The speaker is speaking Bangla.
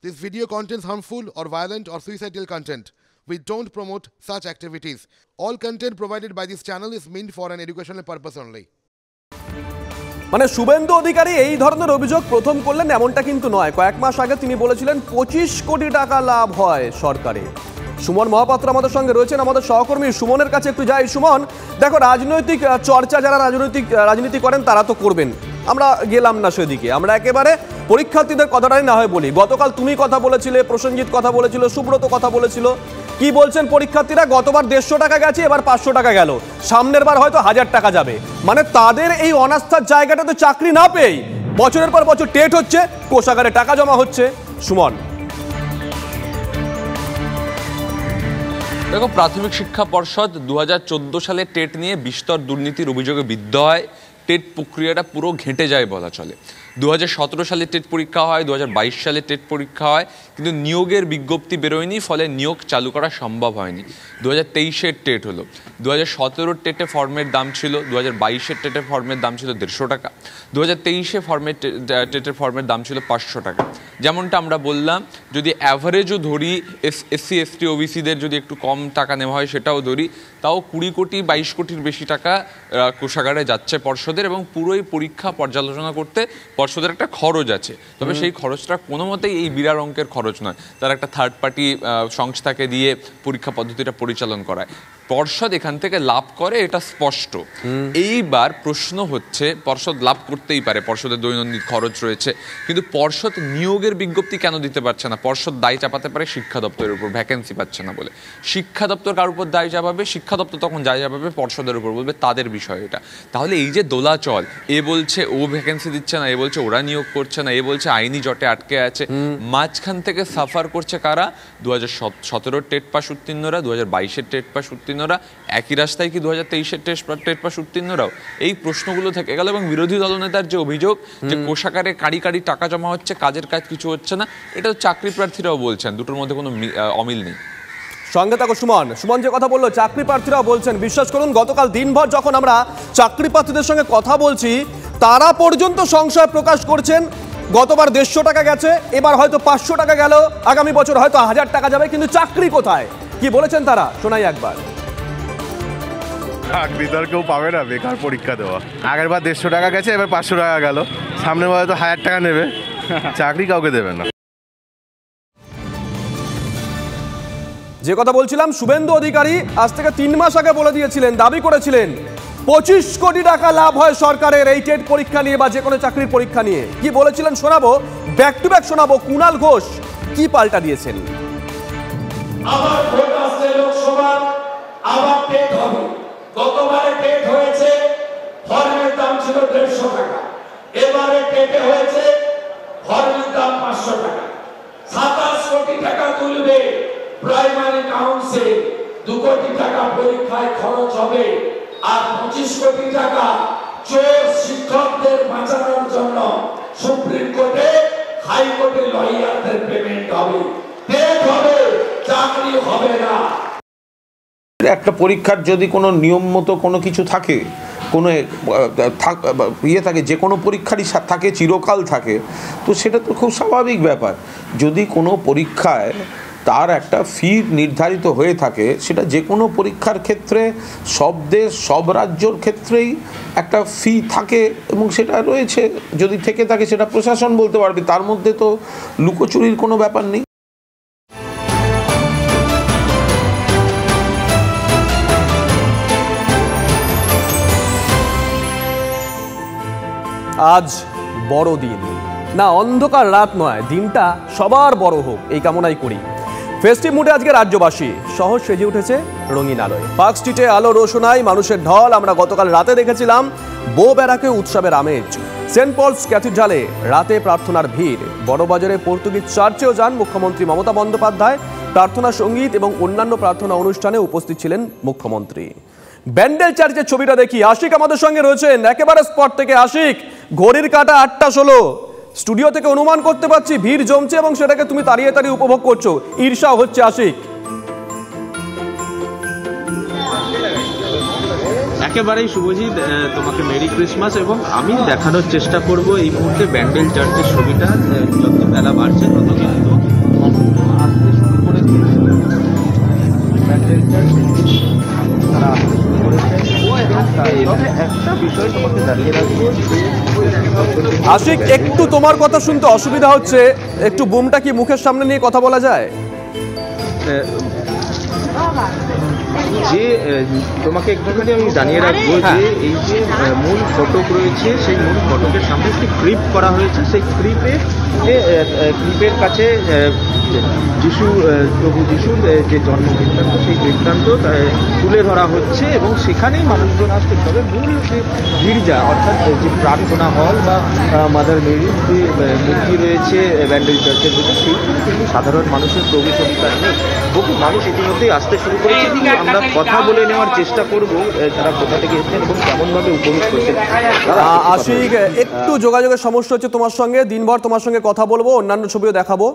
This video contains harmful or violent or suicidal content. We don't promote such activities. All content provided by this channel is meant for an educational purpose only. মানে শুভেন্দু অধিকারী এই ধরনের অভিযোগ প্রথম করলেন এমনটা কিন্তু নয়। কয়েক মাস আগে তিনি বলেছিলেন 25 কোটি টাকা লাভ হয় সরকারের। সুমন মহাপাত্র আমাদের সঙ্গে রয়েছেন, আমাদের সহকর্মী। সুমনের কাছে একটু যাই। সুমন, দেখো, রাজনৈতিক চর্চা যারা রাজনীতি করেন তারা তো করবেন, আমরা গেলাম না সেদিকে। আমরা একেবারে পরীক্ষার্থীদের কথাটাই না হয় বলি। গতকাল তুমি কথা বলেছিলে, প্রসেনজিৎ কথা বলেছিল, সুব্রত কথা বলেছিল। কি বলছেন পরীক্ষার্থীরা? গতবার 150 টাকা গেছে, এবার 500 টাকা গেল, সামনের বার হয়তো 1000 টাকা যাবে। মানে তাদের এই অনাস্থার জায়গাটা তো চাকরি না পেয়ে বছরের পর বছর টেট হচ্ছে, কোষাগারে টাকা জমা হচ্ছে। সুমন, দেখো, প্রাথমিক শিক্ষা পর্ষদ 2014 সালে টেট নিয়ে বিস্তর দুর্নীতির অভিযোগে বিদ্ধ হয়। টেট প্রক্রিয়াটা পুরো ঘেঁটে যায় বলা চলে। 2017 সালে টেট পরীক্ষা হয়, 2022 সালে টেট পরীক্ষা হয়, কিন্তু নিয়োগের বিজ্ঞপ্তি বেরোয়নি, ফলে নিয়োগ চালু করা সম্ভব হয়নি। 2023-এর টেট হলো। 2017 টেটে ফর্মের দাম ছিল, 2022-এর টেটের ফর্মের দাম ছিল 150 টাকা, 2023-এ টেটের ফর্মের দাম ছিল 500 টাকা। যেমনটা আমরা বললাম, যদি অ্যাভারেজও ধরি, এসসি এসটি ওবিসিদের যদি একটু কম টাকা নেওয়া হয় সেটাও ধরি, তাও 20 কোটি 22 কোটির বেশি টাকা কোষাগারে যাচ্ছে পর্ষদের, এবং পুরোই পরীক্ষা পর্যালোচনা করতে পর্ষদের একটা খরচ আছে। তবে সেই খরচটা কোনো মতেই এই বিরাট অঙ্কের খরচ নয়, তার একটা থার্ড পার্টি সংস্থাকে দিয়ে পরীক্ষা পদ্ধতিটা পরিচালন করায়। পর্ষদ এখান থেকে লাভ করে, এটা স্পষ্ট। এইবার প্রশ্ন হচ্ছে, পর্ষদ লাভ করতেই পারে, পর্ষদের দৈনন্দিন খরচ রয়েছে, কিন্তু পর্ষদ নিয়োগের বিজ্ঞপ্তি কেন দিতে পারছে না? পর্ষদ দায় চাপাতে পারে শিক্ষা দপ্তরের উপর, ভ্যাকেন্সি পাচ্ছে না বলে। শিক্ষা দপ্তর কার উপর দায় চাপাবে? শিক্ষা দপ্তর তখন দায় চাপাবে পর্ষদের উপর, বলবে তাদের বিষয় এটা। তাহলে এই যে দোলাচল, এ বলছে ও ভ্যাকেন্সি দিচ্ছে না, এ বলছে ওরা নিয়োগ করছে না, এ বলছে আইনি জটে আটকে আছে, মাঝখান থেকে সাফার করছে কারা? 2017 টেট পাস উত্তীর্ণরা, 2022-এর টেট পাস উত্তীর্ণরা। একই রাস্তায় কি 2023-এর টেট পাস উত্তীর্ণরাও? এই প্রশ্নগুলো থেকে গেল। এবং বিরোধী দলনেতার যে অভিযোগ যে কোষাগারে কাড়ি কাড়ি টাকা জমা হচ্ছে, কাজের কাজ কিছু হচ্ছে না, এটা চাকরি প্রার্থীরাও বলছেন, দুটোর মধ্যে কোনো অমিল নেই। সঙ্গে থাকো সুমন। সুমন যে কথা বললো, চাকরি প্রার্থীরাও বলছেন। বিশ্বাস করুন, গতকাল দিনভর যখন আমরা চাকরি প্রার্থীদের সঙ্গে কথা বলছি, তারা পর্যন্ত সংশয় প্রকাশ করছেন। গতবার 150 টাকা গেছে, এবার হয়তো 500 টাকা গেল, আগামী বছর হয়তো 1000 টাকা যাবে, কিন্তু চাকরি কোথায়? কি বলেছেন তারা, শোনাই একবার। চাকরি তো আর কেউ পাবে না, বেকার পরীক্ষা দেওয়া। আগের বার 150 টাকা গেছে, এবার 500 টাকা গেল, সামনে বার হয়তো 1000 টাকা নেবে, চাকরি কাউকে দেবে না। যে কথা বলছিলাম, শুভেন্দু অধিকারী আজ থেকে 3 মাস আগে বলে দিয়েছিলেন, দাবি করেছিলেন 25 কোটি টাকা লাভ হয় সরকারের এই টেট পরীক্ষা নিয়ে বা যে কোনো চাকরির পরীক্ষা নিয়ে। কি বলেছিলেন শোনাবো, ব্যাক টু ব্যাক শোনাবো। কুণাল ঘোষ কি পাল্টা দিয়েছেন। আবার ভোট আসছে লোকসভা, আবার টেট হবে। গতবারে টেট হয়েছে, ফর্মের দাম ছিল 150 টাকা, এবারে টেটে হয়েছে, ফর্মের দাম 500 টাকা। 27 কোটি টাকা তুলবে প্রাইমারি কাউন্সিল, 2 কোটি টাকা পরীক্ষায় খরচ হবে, আর 25 কোটি টাকা চোর শিক্ষকদের বাঁচানোর জন্য সুপ্রিম কোর্টে, হাইকোর্টে লয়ারদের পেমেন্ট হবে। টেট হবে, চাকরি হবে না। একটা পরীক্ষার যদি কোনো নিয়ম মতো কোনো কিছু থাকে, কোনো ইয়ে থাকে, যে কোনো পরীক্ষারই থাকে, চিরকাল থাকে, তো সেটা তো খুব স্বাভাবিক ব্যাপার। যদি কোনো পরীক্ষায় তার একটা ফি নির্ধারিত হয়ে থাকে, সেটা যে কোনো পরীক্ষার ক্ষেত্রে সব দেশ সব রাজ্যর ক্ষেত্রেই একটা ফি থাকে, এবং সেটা রয়েছে। যদি থেকে থাকে সেটা প্রশাসন বলতে পারবে, তার মধ্যে তো লুকোচুরির কোনো ব্যাপার নেই। আজ বড় দিন, না অন্ধকার রাত নয়, দিনটা সবার বড় হোক এই কামনাই করি। ফেস্টিভ মুডে আজকে রাজ্যবাসী, শহর সেজে উঠেছে রঙিন আলোয়। পার্ক স্ট্রিটে আলো রোশনাই, মানুষের ঢল। আমরা গতকাল রাতে দেখেছিলাম বো ব্যারাকে উৎসবের আমেজ। সেন্ট পলস ক্যাথিড্রালে রাতে প্রার্থনার ভিড়। বড়বাজারে পর্তুগিজ চার্চেও যান মুখ্যমন্ত্রী মমতা বন্দ্যোপাধ্যায়। প্রার্থনা সঙ্গীত এবং অন্যান্য প্রার্থনা অনুষ্ঠানে উপস্থিত ছিলেন মুখ্যমন্ত্রী। ব্যান্ডেল চার্চের ছবিটা দেখি, আশিক আমাদের সঙ্গে রয়েছেন একেবারে স্পট থেকে। আশিক, ঘড়ির কাঁটা 8টা 16, স্টুডিও থেকে অনুমান করতে পারছি ভিড় জমছে এবং সেটাকে তুমি তাড়িয়ে তাড়িয়ে উপভোগ করছো, ঈর্ষা হচ্ছে। আশিক, একেবারেই শুভজিৎ, তোমাকে মেরি ক্রিসমাস। এবং আমি দেখানোর চেষ্টা করব এই মুহূর্তে ব্যান্ডেল চার্চের ছবিটা। যত বেলা বাড়ছে তত কিন্তু আশিক, একটু তোমার কথা শুনতে অসুবিধা হচ্ছে, একটু বুমটা কি মুখের সামনে নিয়ে কথা বলা যায়? যে তোমাকে একটুখানি আমি জানিয়ে রাখবো যে এই যে মূল ফটক রয়েছে সেই মূল ফটকের সামনে একটি ক্লিপ করা হয়েছে। সেই ক্লিপের কাছে প্রভু যিশুর যে জন্ম বৃত্তান্ত সেই বৃত্তান্ত তুলে ধরা হচ্ছে এবং সেখানেই মানুষজন আসতে, তবে মূল যে গির্জা অর্থাৎ যে প্রার্থনা হল বা মাদার মেরির যে মূর্তি রয়েছে ব্যান্ডেল চার্চের ভিতরে, সেইখানে কিন্তু সাধারণ মানুষের প্রবেশ অধিকার নেই। বহু মানুষ ইতিমধ্যেই আসতে শুরু করেছে। আমরা কথা বলে নেওয়ার চেষ্টা করব তারা কোথা থেকে এসেছেন এবং কেমনভাবে উপভোগ করছেন। আশিক, একটু যোগাযোগের সমস্যা হচ্ছে তোমার সঙ্গে, দিনভর তোমার সঙ্গে কথা বলবো, অন্যান্য ছবিও দেখাবো।